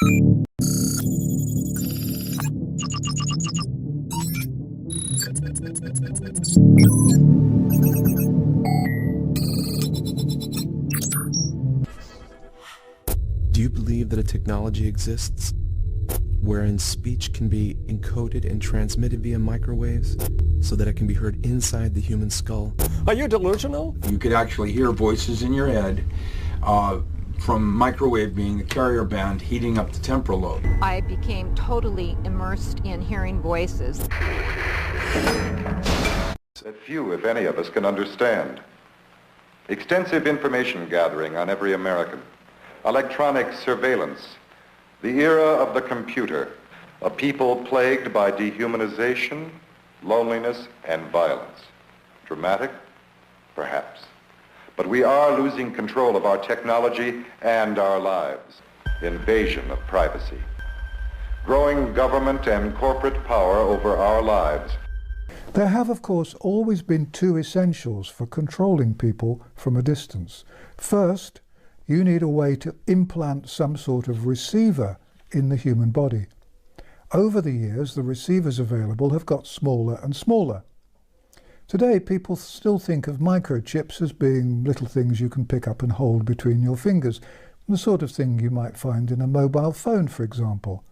Do you believe that a technology exists wherein speech can be encoded and transmitted via microwaves so that it can be heard inside the human skull? Are you delusional? You could actually hear voices in your head from microwave being the carrier band heating up the temporal lobe. I became totally immersed in hearing voices that few, if any, of us can understand. Extensive information gathering on every American. Electronic surveillance. The era of the computer. A people plagued by dehumanization, loneliness, and violence. Dramatic? Perhaps. But we are losing control of our technology and our lives. Invasion of privacy. Growing government and corporate power over our lives. There have, of course, always been two essentials for controlling people from a distance. First, you need a way to implant some sort of receiver in the human body. Over the years, the receivers available have got smaller and smaller. Today, people still think of microchips as being little things you can pick up and hold between your fingers, the sort of thing you might find in a mobile phone, for example.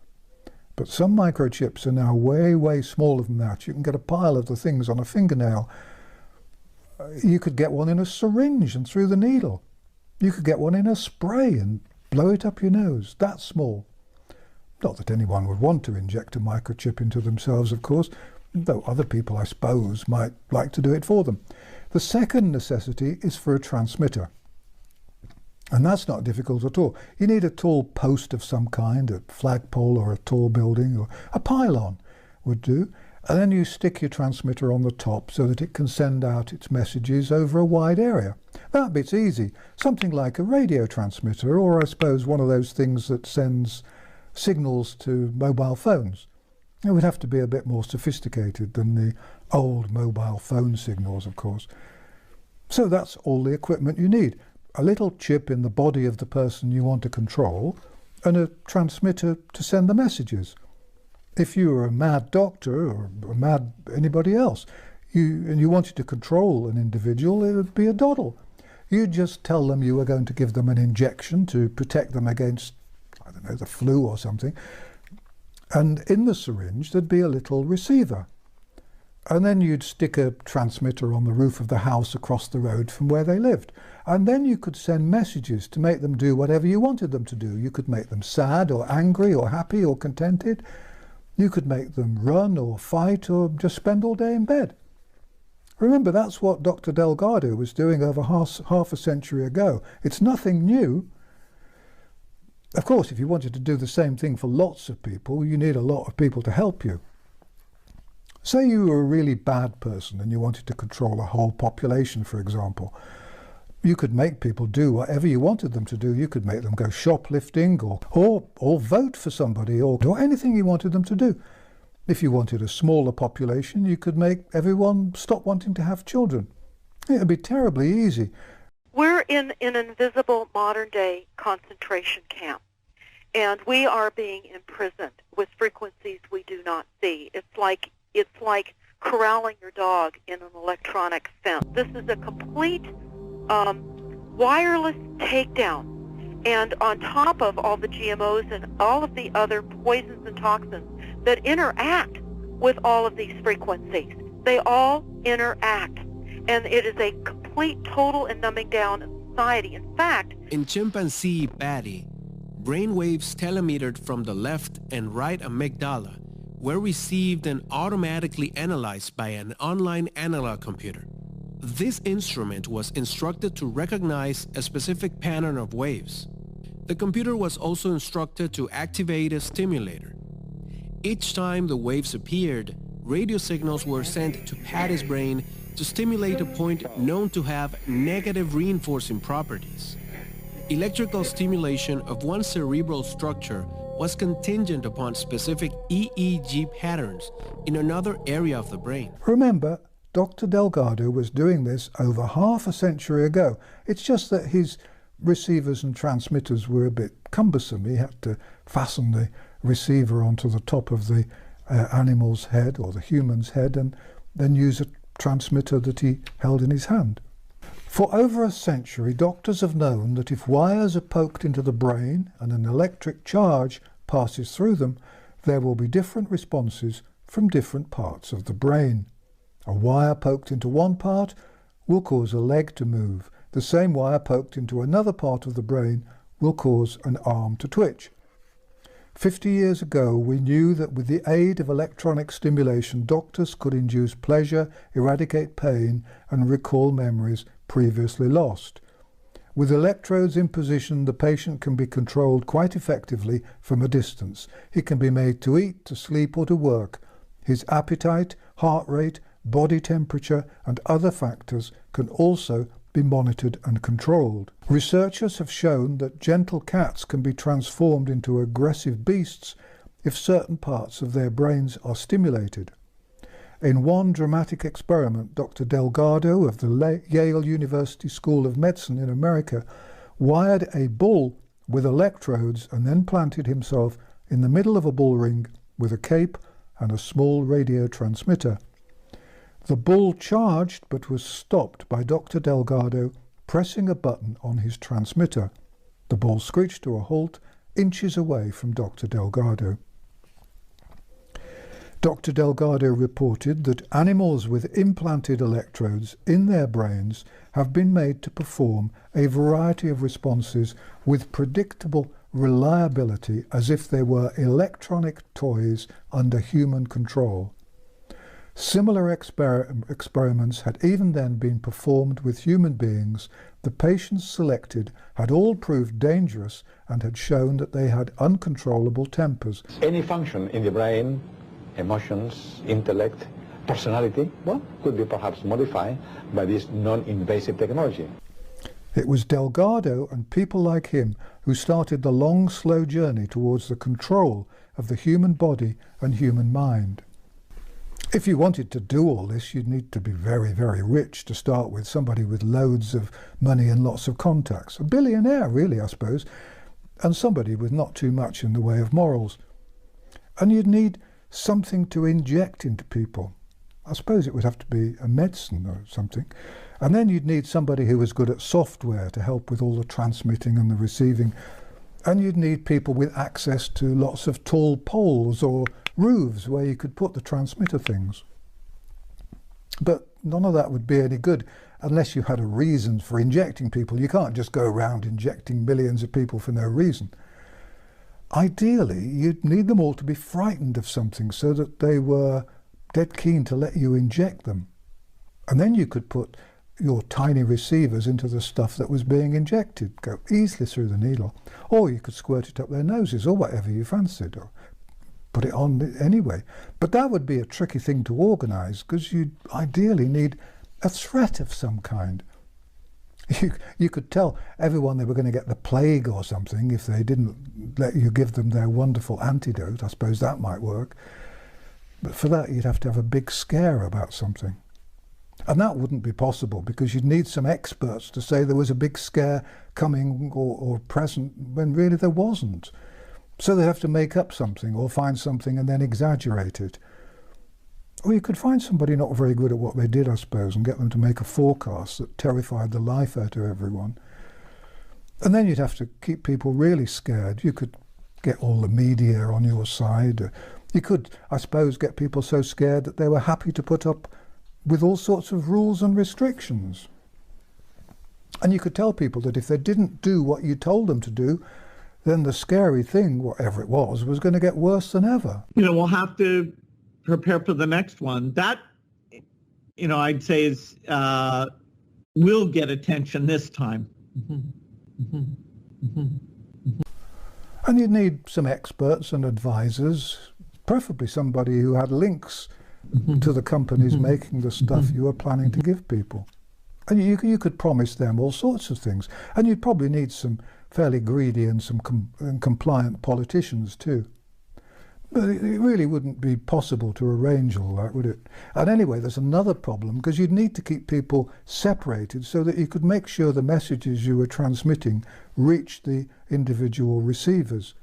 But some microchips are now way, way smaller than that. You can get a pile of the things on a fingernail. You could get one in a syringe and through the needle. You could get one in a spray and blow it up your nose. That small. Not that anyone would want to inject a microchip into themselves, of course, though other people, I suppose, might like to do it for them. The second necessity is for a transmitter. And that's not difficult at all. You need a tall post of some kind, a flagpole or a tall building, or a pylon would do. And then you stick your transmitter on the top so that it can send out its messages over a wide area. That bit's easy. Something like a radio transmitter, or I suppose one of those things that sends signals to mobile phones. It would have to be a bit more sophisticated than the old mobile phone signals, of course. So that's all the equipment you need. A little chip in the body of the person you want to control, and a transmitter to send the messages. If you were a mad doctor or a mad anybody else, and you wanted to control an individual, it would be a doddle. You'd just tell them you were going to give them an injection to protect them against, I don't know, the flu or something. And in the syringe there'd be a little receiver. And then you'd stick a transmitter on the roof of the house across the road from where they lived. And then you could send messages to make them do whatever you wanted them to do. You could make them sad or angry or happy or contented. You could make them run or fight or just spend all day in bed. Remember, that's what Dr. Delgado was doing over half a century ago. It's nothing new. Of course, if you wanted to do the same thing for lots of people, you need a lot of people to help you. Say you were a really bad person and you wanted to control a whole population, for example. You could make people do whatever you wanted them to do. You could make them go shoplifting or vote for somebody or anything you wanted them to do. If you wanted a smaller population, you could make everyone stop wanting to have children. It would be terribly easy. We're in an invisible modern-day concentration camp, and we are being imprisoned with frequencies we do not see. It's like corralling your dog in an electronic fence. This is a complete wireless takedown, and on top of all the GMOs and all of the other poisons and toxins that interact with all of these frequencies. They all interact, and it is a complete, total, and numbing down of society. In fact, in chimpanzee Batty, brainwaves telemetered from the left and right amygdala were received and automatically analyzed by an online analog computer. This instrument was instructed to recognize a specific pattern of waves. The computer was also instructed to activate a stimulator. Each time the waves appeared, radio signals were sent to Patty's brain to stimulate a point known to have negative reinforcing properties. Electrical stimulation of one cerebral structure was contingent upon specific EEG patterns in another area of the brain. Remember, Dr. Delgado was doing this over half a century ago. It's just that his receivers and transmitters were a bit cumbersome. He had to fasten the receiver onto the top of the animal's head or the human's head and then use a transmitter that he held in his hand. For over a century, doctors have known that if wires are poked into the brain and an electric charge passes through them, there will be different responses from different parts of the brain. A wire poked into one part will cause a leg to move. The same wire poked into another part of the brain will cause an arm to twitch. 50 years ago, we knew that with the aid of electronic stimulation, doctors could induce pleasure, eradicate pain, and recall memories previously lost. With electrodes in position, the patient can be controlled quite effectively from a distance. He can be made to eat, to sleep, or to work. His appetite, heart rate, body temperature, and other factors can also be monitored and controlled. Researchers have shown that gentle cats can be transformed into aggressive beasts if certain parts of their brains are stimulated. In one dramatic experiment, Dr. Delgado of the Yale University School of Medicine in America wired a bull with electrodes and then planted himself in the middle of a bull ring with a cape and a small radio transmitter. The bull charged but was stopped by Dr. Delgado pressing a button on his transmitter. The bull screeched to a halt inches away from Dr. Delgado. Dr. Delgado reported that animals with implanted electrodes in their brains have been made to perform a variety of responses with predictable reliability as if they were electronic toys under human control. Similar experiments had even then been performed with human beings. The patients selected had all proved dangerous and had shown that they had uncontrollable tempers. Any function in the brain, emotions, intellect, personality, well, could be perhaps modified by this non-invasive technology. It was Delgado and people like him who started the long, slow journey towards the control of the human body and human mind. If you wanted to do all this, you'd need to be very, very rich to start with, somebody with loads of money and lots of contacts. A billionaire, really, I suppose, and somebody with not too much in the way of morals. And you'd need something to inject into people. I suppose it would have to be a medicine or something. And then you'd need somebody who was good at software to help with all the transmitting and the receiving. And you'd need people with access to lots of tall poles or roofs where you could put the transmitter things. But none of that would be any good unless you had a reason for injecting people. You can't just go around injecting millions of people for no reason. Ideally, you'd need them all to be frightened of something so that they were dead keen to let you inject them. And then you could put your tiny receivers into the stuff that was being injected, go easily through the needle. Or you could squirt it up their noses or whatever you fancied, or put it on anyway. But that would be a tricky thing to organise because you'd ideally need a threat of some kind. You could tell everyone they were going to get the plague or something if they didn't let you give them their wonderful antidote. I suppose that might work. But for that you'd have to have a big scare about something. And that wouldn't be possible because you'd need some experts to say there was a big scare coming or present when really there wasn't. So they'd have to make up something or find something and then exaggerate it. Or you could find somebody not very good at what they did, I suppose, and get them to make a forecast that terrified the life out of everyone. And then you'd have to keep people really scared. You could get all the media on your side. You could, I suppose, get people so scared that they were happy to put up with all sorts of rules and restrictions. And you could tell people that if they didn't do what you told them to do, then the scary thing, whatever it was going to get worse than ever. We'll have to prepare for the next one. That, I'd say is will get attention this time. And you'd need some experts and advisors, preferably somebody who had links to the companies making the stuff you were planning to give people. And you could promise them all sorts of things. And you'd probably need some fairly greedy and some compliant politicians too. But it really wouldn't be possible to arrange all that, would it? And anyway, there's another problem, because you'd need to keep people separated so that you could make sure the messages you were transmitting reached the individual receivers.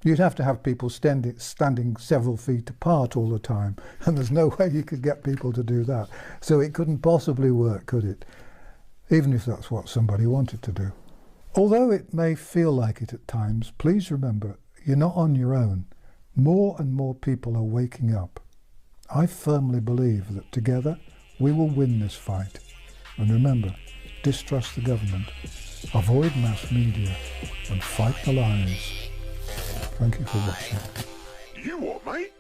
You'd have to have people standing several feet apart all the time, and there's no way you could get people to do that. So it couldn't possibly work, could it? Even if that's what somebody wanted to do. Although it may feel like it at times, please remember, you're not on your own. More and more people are waking up. I firmly believe that together we will win this fight. And remember, distrust the government, avoid mass media, and fight the lies. Thank you for watching. You what, mate?